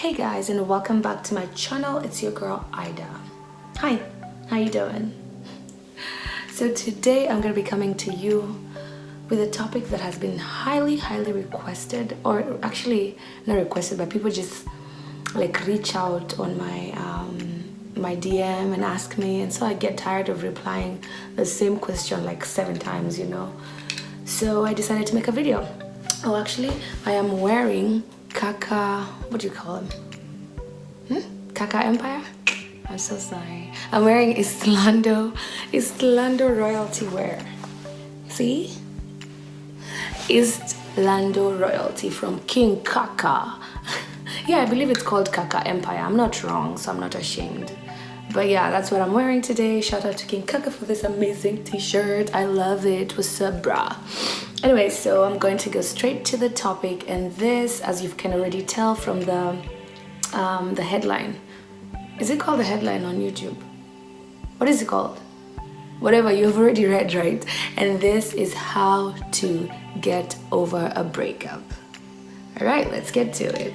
Hey guys, and welcome back to my channel. It's your girl Idah. Hi, how you doing? So today I'm going to be coming to you with a topic that has been highly requested, or actually not requested, but people just like reach out on my DM and ask me, and so I get tired of replying the same question like 7 times, you know. So I decided to make a video. Oh, actually I am wearing Kaka, what do you call him? Kaka Empire? I'm so sorry. I'm wearing Islando royalty wear. See? Islando royalty from King Kaka. Yeah, I believe it's called Kaka Empire. I'm not wrong, so I'm not ashamed. But yeah, that's what I'm wearing today. Shout out to King Kaka for this amazing t-shirt. I love it. What's up, brah? Anyway, so I'm going to go straight to the topic, and this, as you can already tell from the headline. Is it called the headline on YouTube? What is it called? Whatever, you've already read, right? And this is how to get over a breakup. All right, let's get to it.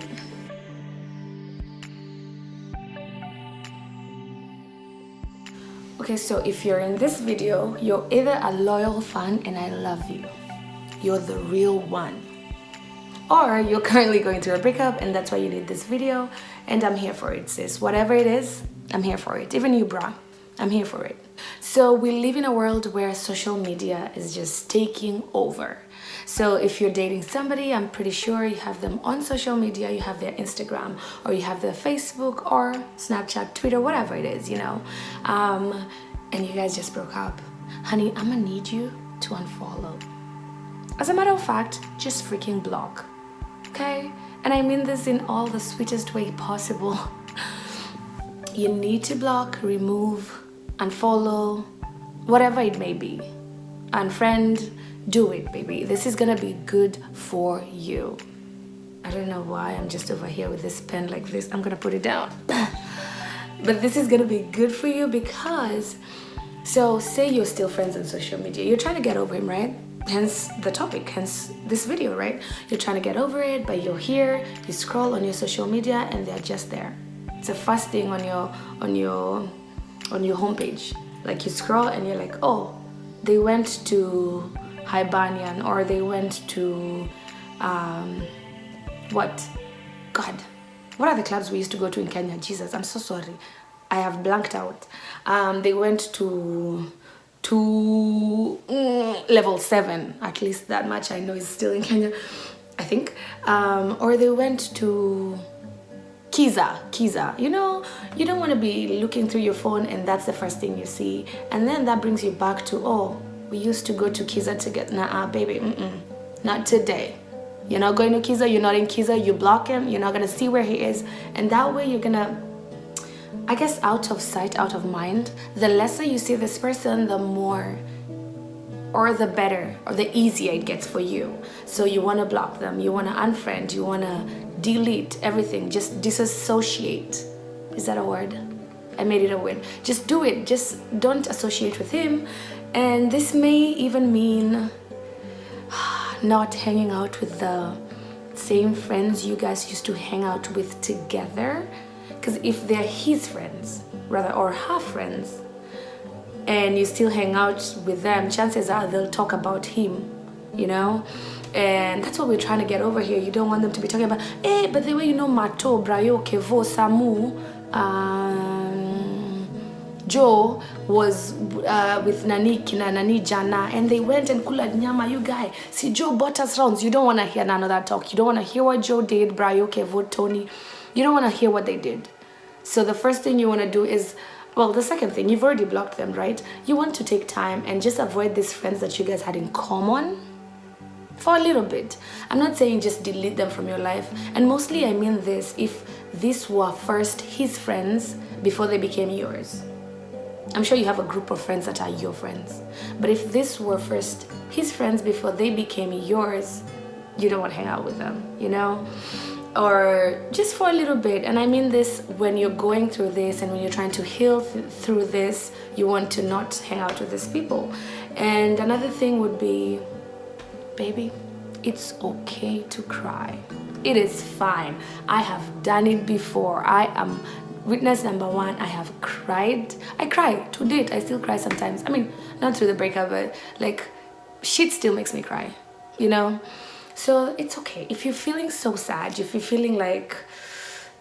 Okay, so if you're in this video, you're either a loyal fan and I love you. You're the real one. Or you're currently going through a breakup and that's why you need this video, and I'm here for it, sis. Whatever it is, I'm here for it. Even you, brah, I'm here for it. So we live in a world where social media is just taking over. So if you're dating somebody, I'm pretty sure you have them on social media. You have their Instagram, or you have their Facebook or Snapchat, Twitter, whatever it is, you know. And you guys just broke up. Honey, I'm gonna need you to unfollow. As a matter of fact, just freaking block, okay? And I mean this in all the sweetest way possible. You need to block, remove, unfollow, whatever it may be. Unfriend, do it, baby. This is gonna be good for you. I don't know why I'm just over here with this pen like this. I'm gonna put it down. But this is gonna be good for you because, so say you're still friends on social media. You're trying to get over him, right? Hence the topic, hence this video, right? You're trying to get over it, but you're here, you scroll on your social media and they're just there. It's the first thing on your homepage. Like you scroll and you're like, oh, they went to Hibernian, or they went to what? God, what are the clubs we used to go to in Kenya? Jesus, I'm so sorry. I have blanked out. They went to level 7, at least that much I know is still in Kenya, I think. Or they went to Kiza. You know, you don't want to be looking through your phone and that's the first thing you see, and then that brings you back to, oh, we used to go to Kiza to get, nah, baby, not today. You're not going to Kiza, you're not in Kiza, you block him, you're not gonna see where he is, and that way you're gonna, I guess, out of sight, out of mind. The lesser you see this person, the more, or the better, or the easier it gets for you. So you want to block them, you want to unfriend, you want to delete everything, just disassociate. Is that a word? I made it a word. Just do it. Just don't associate with him. And this may even mean not hanging out with the same friends you guys used to hang out with together. Because if they're his friends, rather, or her friends, and you still hang out with them, chances are they'll talk about him, you know? And that's what we're trying to get over here. You don't want them to be talking about, hey, but the way, you know, Mato, Brayo, Kevo, Samu, Joe was with Nani Jana, and they went and kula nyama. You guy, see, Joe bought us rounds. You don't want to hear none of that talk. You don't want to hear what Joe did, Brayo, Kevo, Tony. You don't want to hear what they did. So the first thing you want to do is, well, the second thing, you've already blocked them, right? You want to take time and just avoid these friends that you guys had in common for a little bit. I'm not saying just delete them from your life. And mostly I mean this, if these were first his friends before they became yours. I'm sure you have a group of friends that are your friends. But if these were first his friends before they became yours, you don't want to hang out with them, you know? Or just for a little bit. And I mean this, when you're going through this and when you're trying to heal through this, you want to not hang out with these people. And another thing would be, baby, it's okay to cry. It is fine. I have done it before. I am witness number one. I have cried. I cry to date. I still cry sometimes. I mean, not through the breakup, but like shit still makes me cry, you know? So it's okay. If you're feeling so sad, if you're feeling like,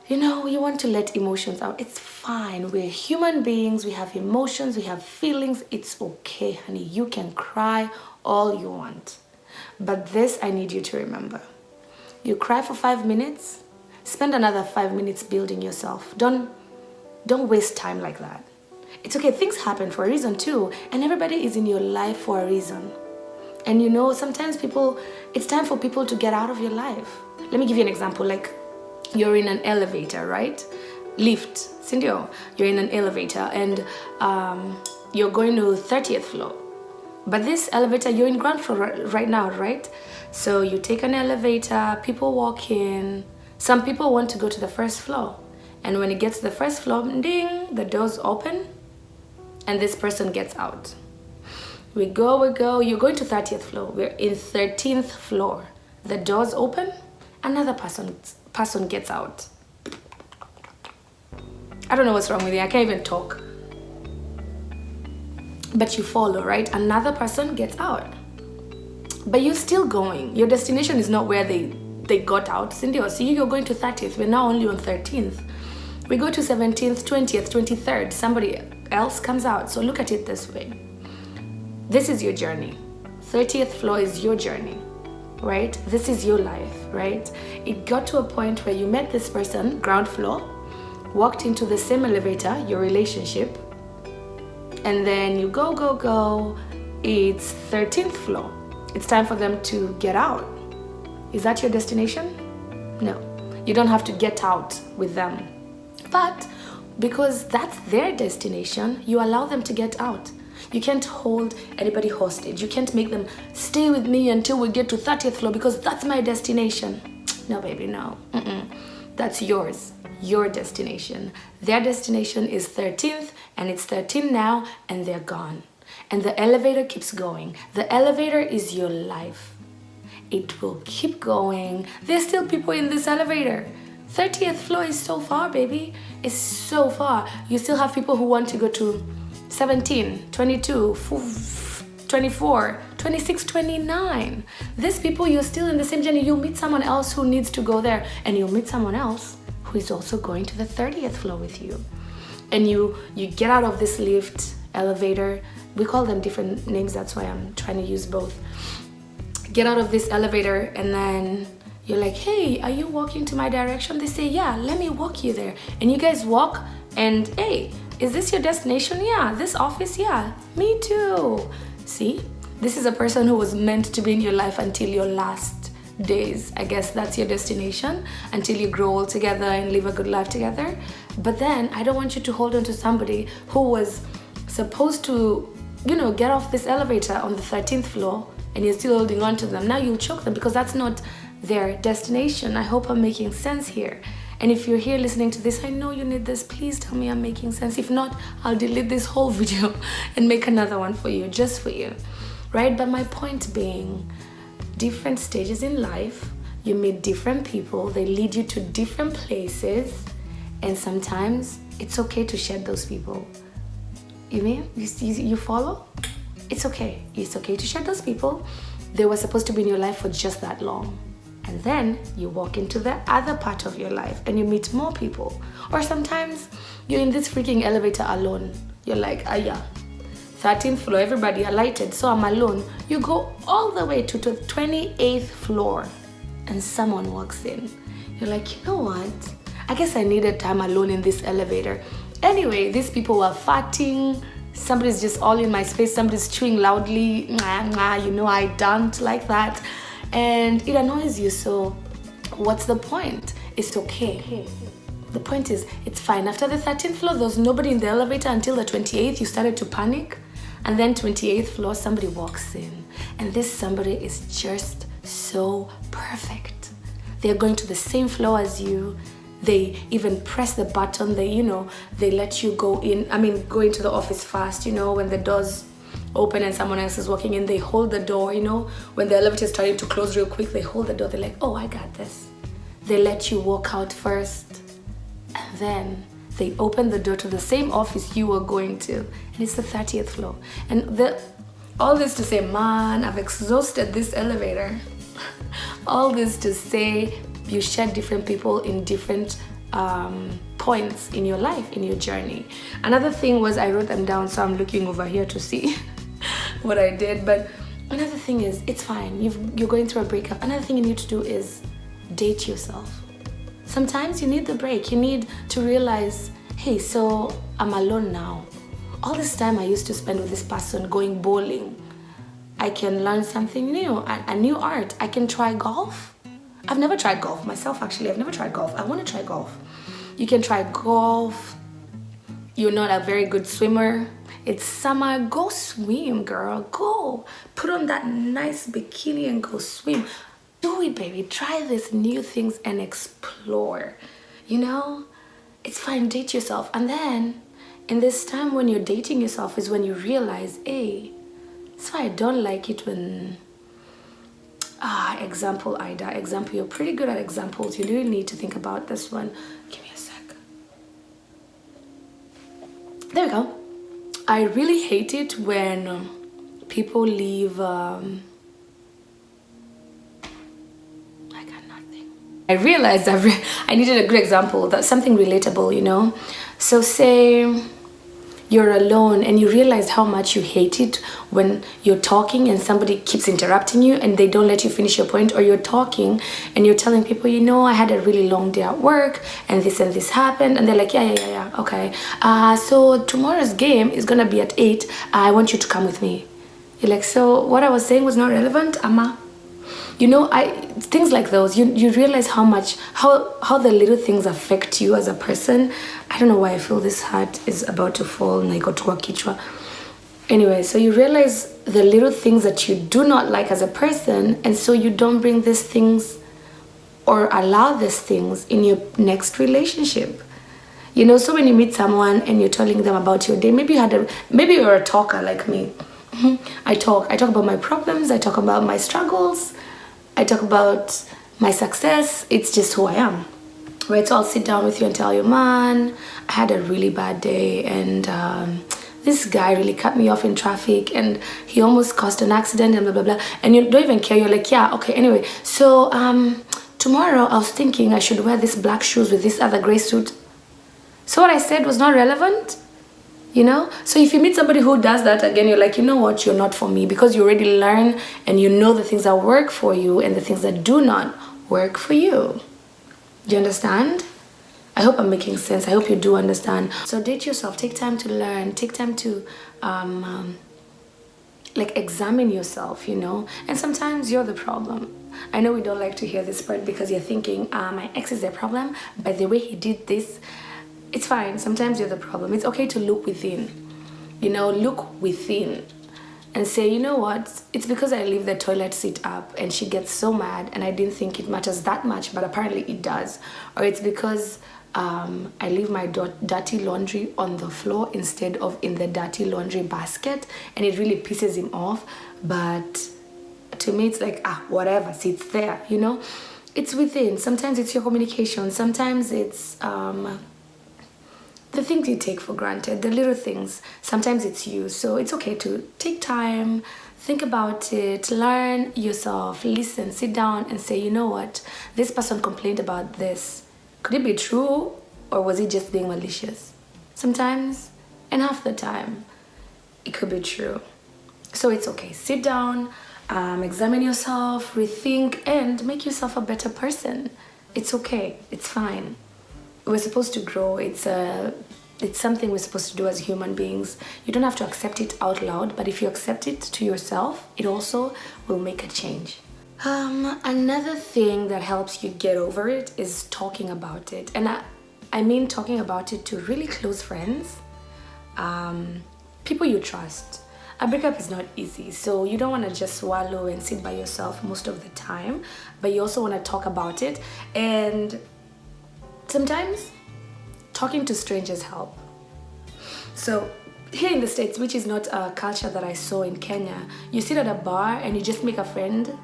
you know, you want to let emotions out, it's fine. We're human beings. We have emotions. We have feelings. It's okay, honey. You can cry all you want. But this, I need you to remember. You cry for 5 minutes, spend another 5 minutes building yourself. Don't waste time like that. It's okay. Things happen for a reason too. And everybody is in your life for a reason. And you know, sometimes it's time for people to get out of your life. Let me give you an example. Like, you're in an elevator, right? Lift, Cindy, you're in an elevator and you're going to 30th floor. But this elevator, you're in ground floor right now, right? So you take an elevator, people walk in. Some people want to go to the first floor. And when it gets to the first floor, ding, the doors open and this person gets out. We go, you're going to 30th floor. We're in 13th floor. The doors open, another person gets out. I don't know what's wrong with you. I can't even talk. But you follow, right? Another person gets out. But you're still going. Your destination is not where they got out. Cindy, see, you're going to 30th. We're now only on 13th. We go to 17th, 20th, 23rd. Somebody else comes out. So look at it this way. This is your journey. 30th floor is your journey, right? This is your life, right? It got to a point where you met this person, ground floor, walked into the same elevator, your relationship, and then you go. It's 13th floor. It's time for them to get out. Is that your destination? No. You don't have to get out with them. But because that's their destination, you allow them to get out. You can't hold anybody hostage. You can't make them stay with me until we get to 30th floor because that's my destination. No, baby, no. That's yours, your destination. Their destination is 13th and it's 13 now and they're gone. And the elevator keeps going. The elevator is your life. It will keep going. There's still people in this elevator. 30th floor is so far, baby. It's so far. You still have people who want to go to 17, 22, 24, 26, 29. These people, you're still in the same journey. You'll meet someone else who needs to go there, and you'll meet someone else who is also going to the 30th floor with you. And you get out of this lift, elevator. We call them different names. That's why I'm trying to use both. Get out of this elevator, and then you're like, hey, are you walking to my direction? They say, yeah, let me walk you there. And you guys walk, and hey, is this your destination? Yeah. This office? Yeah. Me too. See? This is a person who was meant to be in your life until your last days. I guess that's your destination until you grow all together and live a good life together. But then I don't want you to hold on to somebody who was supposed to, get off this elevator on the 13th floor and you're still holding on to them. Now you'll choke them because that's not their destination. I hope I'm making sense here. And if you're here listening to this, I know you need this. Please tell me I'm making sense. If not, I'll delete this whole video and make another one for you, just for you, right? But my point being, different stages in life, you meet different people, they lead you to different places, and sometimes it's okay to shed those people. You mean? You follow? It's okay. It's okay to shed those people. They were supposed to be in your life for just that long. And then you walk into the other part of your life and you meet more people. Or sometimes you're in this freaking elevator alone. You're like, yeah, 13th floor, everybody alighted, so I'm alone. You go all the way to the 28th floor and someone walks in. You're like, you know what? I guess I needed time alone in this elevator. Anyway, these people were farting. Somebody's just all in my space. Somebody's chewing loudly. I don't like that. And it annoys you, so what's the point? It's okay. The point is, it's fine. After the 13th floor, there was nobody in the elevator until the 28th. You started to panic. And then 28th floor, somebody walks in. And this somebody is just so perfect. They're going to the same floor as you. They even press the button. They let you go into the office fast, when the doors open and someone else is walking in, they hold the door, when the elevator is starting to close real quick, they hold the door. They're like, oh, I got this. they let you walk out first, and then they open the door to the same office you were going to, and it's the 30th floor. And all this to say, man, I've exhausted this elevator. All this to say, you share different people in different points in your life, in your journey. Another thing was, I wrote them down, so I'm looking over here to see what I did. But another thing is, it's fine. You're going through a breakup. Another thing you need to do is date yourself. Sometimes you need the break. You need to realize, hey, so I'm alone now. All this time I used to spend with this person going bowling. I can learn something new, a new art. I can try golf. I've never tried golf myself, actually. I've never tried golf. I want to try golf. You can try golf. You're not a very good swimmer. It's summer. Go swim, girl. Go. Put on that nice bikini and go swim. Do it, baby. Try these new things and explore. You know? It's fine. Date yourself. And then, in this time when you're dating yourself is when you realize, hey, that's why I don't like it when... example, Idah. Example, you're pretty good at examples. You really need to think about this one. Give me a sec. There we go. I really hate it when people leave... I got nothing. I realized I needed a good example. That's something relatable, you know? So say you're alone and you realize how much you hate it when you're talking and somebody keeps interrupting you and they don't let you finish your point, or you're talking and you're telling people, you know, I had a really long day at work and this happened, and they're like, yeah, okay. So tomorrow's game is gonna be at 8. I want you to come with me. You're like, so what I was saying was not relevant, Amma? You know, things like those, you realize how the little things affect you as a person. I don't know why I feel this heart is about to fall and I got to kichwa. Anyway, so you realize the little things that you do not like as a person, and so you don't bring these things or allow these things in your next relationship. You know, so when you meet someone and you're telling them about your day, maybe you're a talker like me. I talk about my problems, I talk about my struggles, I talk about my success. It's just who I am, right? So I'll sit down with you and tell you, man, I had a really bad day, and this guy really cut me off in traffic and he almost caused an accident and blah, blah, blah. And you don't even care. You're like, yeah, okay, anyway. So tomorrow I was thinking I should wear these black shoes with this other gray suit. So what I said was not relevant. You know, so if you meet somebody who does that again, you're like, you know what, you're not for me, because you already learn and you know the things that work for you and the things that do not work for you. Do you understand? I hope I'm making sense. I hope you do understand. So date yourself. Take time to learn. Take time to like examine yourself, you know. And sometimes you're the problem. I know we don't like to hear this part because you're thinking, my ex is the problem, but the way he did this, it's fine. Sometimes you're the problem. It's okay to look within. You know, look within and say, you know what? It's because I leave the toilet seat up and she gets so mad and I didn't think it matters that much, but apparently it does. Or it's because I leave my dirty laundry on the floor instead of in the dirty laundry basket, and it really pisses him off. But to me, it's like, whatever, see, it's there, you know? It's within. Sometimes it's your communication. Sometimes it's... the things you take for granted, the little things, sometimes it's you. So it's okay to take time, think about it, learn yourself, listen, sit down and say, you know what, this person complained about this. Could it be true, or was he just being malicious? Sometimes, and half the time, it could be true. So it's okay. Sit down, examine yourself, rethink, and make yourself a better person. It's okay. It's fine. We're supposed to grow. It's something we're supposed to do as human beings. You don't have to accept it out loud, but if you accept it to yourself, it also will make a change. Another thing that helps you get over it is talking about it. And I mean talking about it to really close friends, people you trust. A breakup is not easy, so you don't want to just swallow and sit by yourself most of the time, but you also want to talk about it. And sometimes talking to strangers help. So here in the States, which is not a culture that I saw in Kenya, you sit at a bar and you just make a friend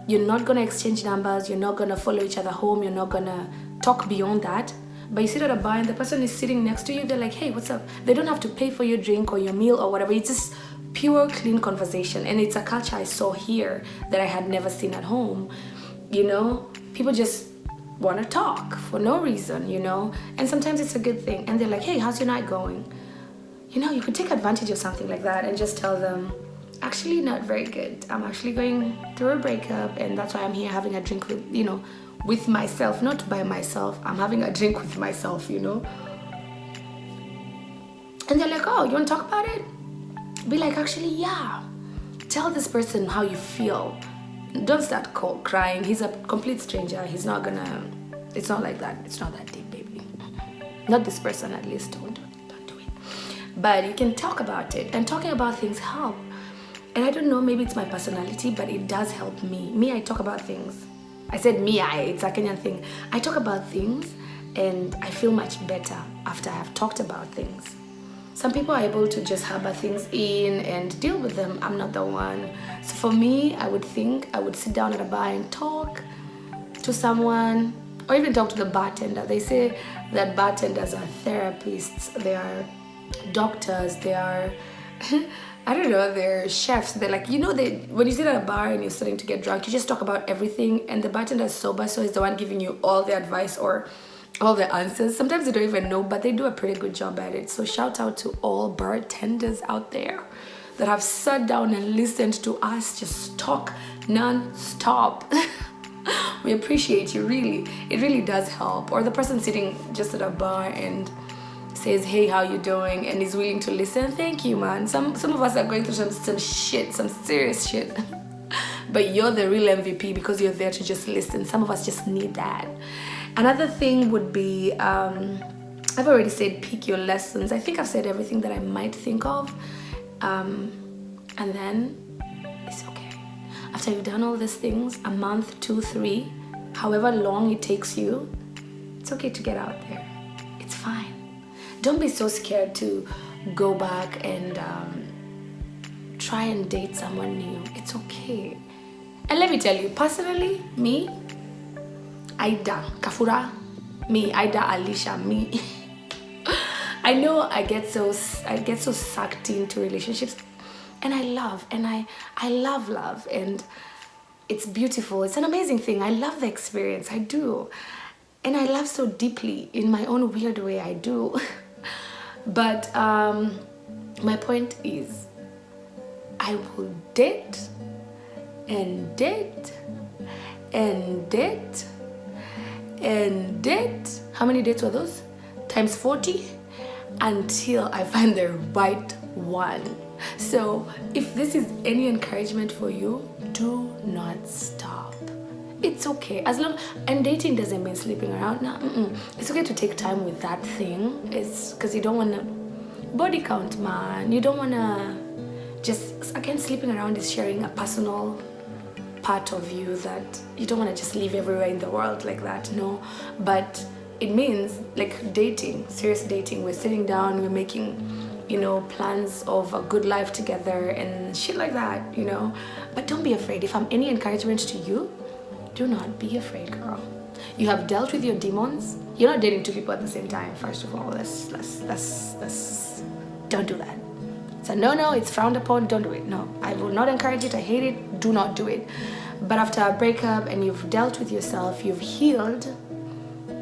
You're not gonna exchange numbers, you're not gonna follow each other home, you're not gonna talk beyond that. But you sit at a bar and the person is sitting next to you, they're like, hey, what's up? They don't have to pay for your drink or your meal or whatever. It's just pure, clean conversation. And it's a culture I saw here that I had never seen at home. You know, people just want to talk for no reason, you know, and sometimes it's a good thing. And they're like, hey, how's your night going? You know, you could take advantage of something like that and just tell them, actually not very good. I'm actually going through a breakup, and that's why I'm here having a drink with, you know, with myself, not by myself. I'm having a drink with myself, you know. And they're like, oh, you want to talk about it? Be like, actually, yeah. Tell this person how you feel. Don't start crying. He's a complete stranger. He's not gonna, it's not like that. It's not that deep, baby. Not this person, at least. Don't do it. But you can talk about it, and talking about things help. And I don't know, maybe it's my personality, but it does help me. Me, I talk about things. I said me, it's a Kenyan thing. I talk about things and I feel much better after I have talked about things. Some people are able to just harbor things in and deal with them. I'm not the one. So for me, I would think I would sit down at a bar and talk to someone, or even talk to the bartender. They say that bartenders are therapists, they are doctors, they are I don't know, they're chefs. They're like, you know, when you sit at a bar and you're starting to get drunk, you just talk about everything, and the bartender is sober, so he's the one giving you all the advice or all the answers. Sometimes they don't even know, but they do a pretty good job at it. So shout out to all bartenders out there that have sat down and listened to us just talk non-stop. We appreciate you, really. It really does help. Or the person sitting just at a bar and says, hey, how you doing, and is willing to listen. Thank you, man. Some of us are going through some shit, some serious shit. But you're the real MVP because you're there to just listen. Some of us just need that. Another thing would be, I've already said pick your lessons. I think I've said everything that I might think of. And then it's okay. After you've done all these things, a month, 2, 3, however long it takes you, it's okay to get out there. It's fine. Don't be so scared to go back and try and date someone new. It's okay. And let me tell you, personally, me, Idah, Kafura, me, Idah, Alisha, me. I know I get so sucked into relationships, and I love love, and it's beautiful. It's an amazing thing. I love the experience. I do. And I love so deeply in my own weird way. I do. But my point is, I will date and date and date and date. How many dates were those? Times 40, until I find the right one. So if this is any encouragement for you, do not stop. It's okay, as long, and dating doesn't mean sleeping around. No, it's okay to take time with that thing. It's because you don't want to body count, man. You don't want to just, again, sleeping around is sharing a personal part of you that you don't want to just leave everywhere in the world like that. No, but it means like dating, serious dating. We're sitting down, we're making, you know, plans of a good life together and shit like that, you know. But don't be afraid. If I'm any encouragement to you, do not be afraid, girl. You have dealt with your demons. You're not dating 2 people at the same time. First of all, let's don't do that. It's a no, it's frowned upon. Don't do it. No, I will not encourage it. I hate it. Do not do it. But after a breakup and you've dealt with yourself, you've healed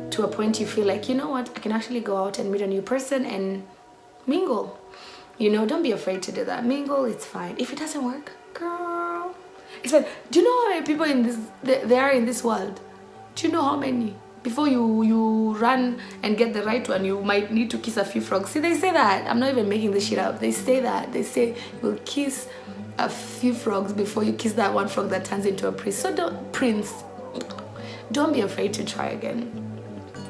to a point you feel like, you know what, I can actually go out and meet a new person and mingle. You know, don't be afraid to do that. Mingle, it's fine. If it doesn't work, girl, it's fine. Do you know how many people in this there are in this world? Do you know how many? Before you run and get the right one, you might need to kiss a few frogs. See, they say that. I'm not even making this shit up. They say that. They say you'll kiss a few frogs before you kiss that one frog that turns into a prince. So don't be afraid to try again.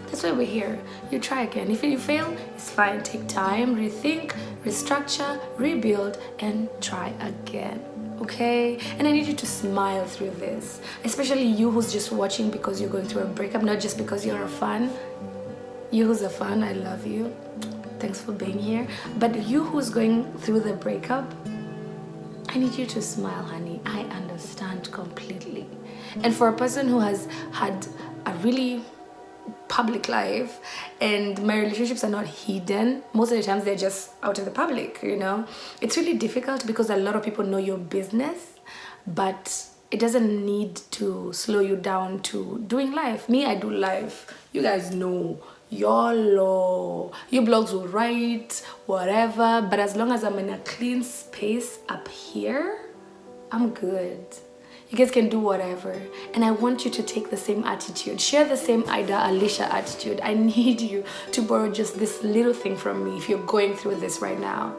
That's why we're here. You try again. If you fail, it's fine. Take time, rethink, restructure, rebuild, and try again. Okay? And I need you to smile through this. Especially you who's just watching because you're going through a breakup, not just because you're a fan. You who's a fan, I love you. Thanks for being here. But you who's going through the breakup, I need you to smile, honey. I understand completely. And for a person who has had a really public life, and my relationships are not hidden, most of the times they're just out in the public, you know, it's really difficult because a lot of people know your business, but it doesn't need to slow you down to doing life. Me, I do life. You guys know, YOLO. You blogs will write, whatever, but as long as I'm in a clean space up here, I'm good. You guys can do whatever. And I want you to take the same attitude. Share the same Idah, Alisha attitude. I need you to borrow just this little thing from me if you're going through this right now.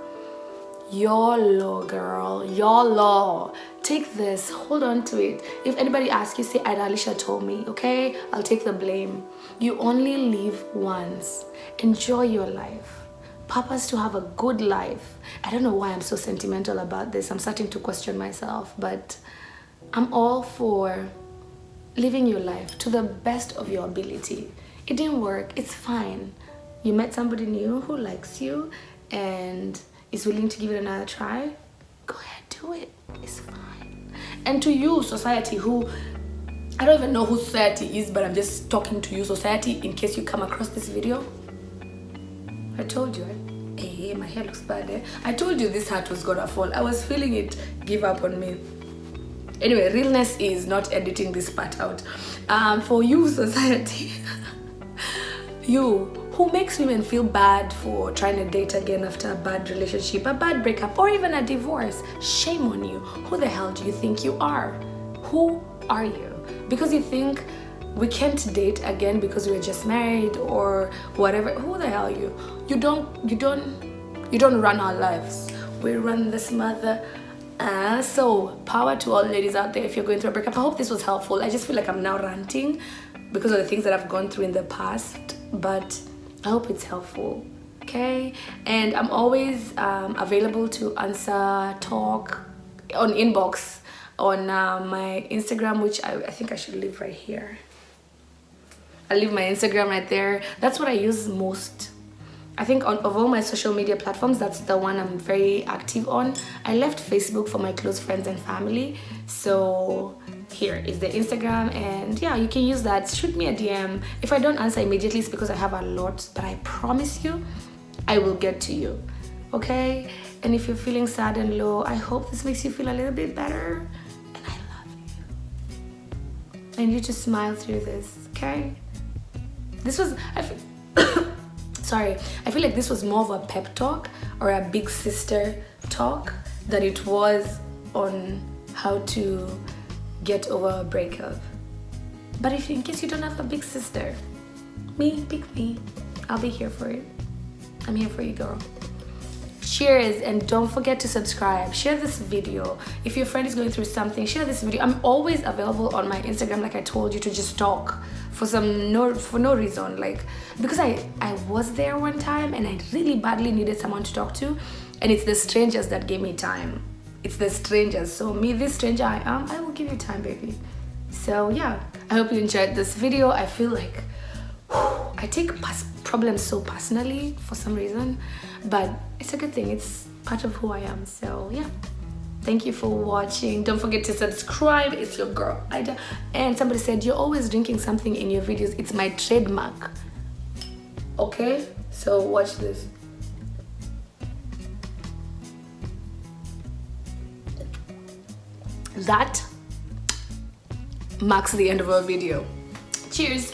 YOLO, girl. YOLO. Take this. Hold on to it. If anybody asks you, say, Idah, Alisha told me, okay? I'll take the blame. You only live once. Enjoy your life. Purpose to have a good life. I don't know why I'm so sentimental about this. I'm starting to question myself, but I'm all for living your life to the best of your ability. It didn't work. It's fine. You met somebody new who likes you and is willing to give it another try. Go ahead, do it. It's fine. And to you, society, who I don't even know who society is, but I'm just talking to you, society, in case you come across this video. I told you, hey, my hair looks bad, eh? I told you this hat was gonna fall. I was feeling it give up on me. Anyway, realness is not editing this part out. For you, society, you who makes women feel bad for trying to date again after a bad relationship, a bad breakup, or even a divorce, shame on you. Who the hell do you think you are? Who are you? Because you think we can't date again because we're just married or whatever. Who the hell are you? You don't run our lives. We run this mother. So power to all ladies out there if you're going through a breakup. I hope this was helpful. I just feel like I'm now ranting because of the things that I've gone through in the past, but I hope it's helpful. Okay, and I'm always available to answer, talk on inbox on my Instagram, which I think I should leave right here. I'll leave my Instagram right there. That's what I use most. I think of all my social media platforms, that's the one I'm very active on. I left Facebook for my close friends and family. So here is the Instagram, and yeah, you can use that. Shoot me a DM. If I don't answer immediately, it's because I have a lot, but I promise you, I will get to you. Okay? And if you're feeling sad and low, I hope this makes you feel a little bit better. And I love you. And you just smile through this, okay? This was, sorry, I feel like this was more of a pep talk or a big sister talk than it was on how to get over a breakup. But if in case you don't have a big sister, pick me. I'll be here for it. I'm here for you, girl. Cheers, and don't forget to subscribe. Share this video. If your friend is going through something, share this video. I'm always available on my Instagram, like I told you, to just talk for no reason, like because I was there one time and I really badly needed someone to talk to, and it's the strangers that gave me time. It's the strangers. So me, this stranger I am, I will give you time, baby. So yeah, I hope you enjoyed this video. I feel like I take problems so personally for some reason, but it's a good thing. It's part of who I am. So yeah, thank you for watching. Don't forget to subscribe. It's your girl Idah. And somebody said you're always drinking something in your videos. It's my trademark. Okay, so watch this. That marks the end of our video. Cheers.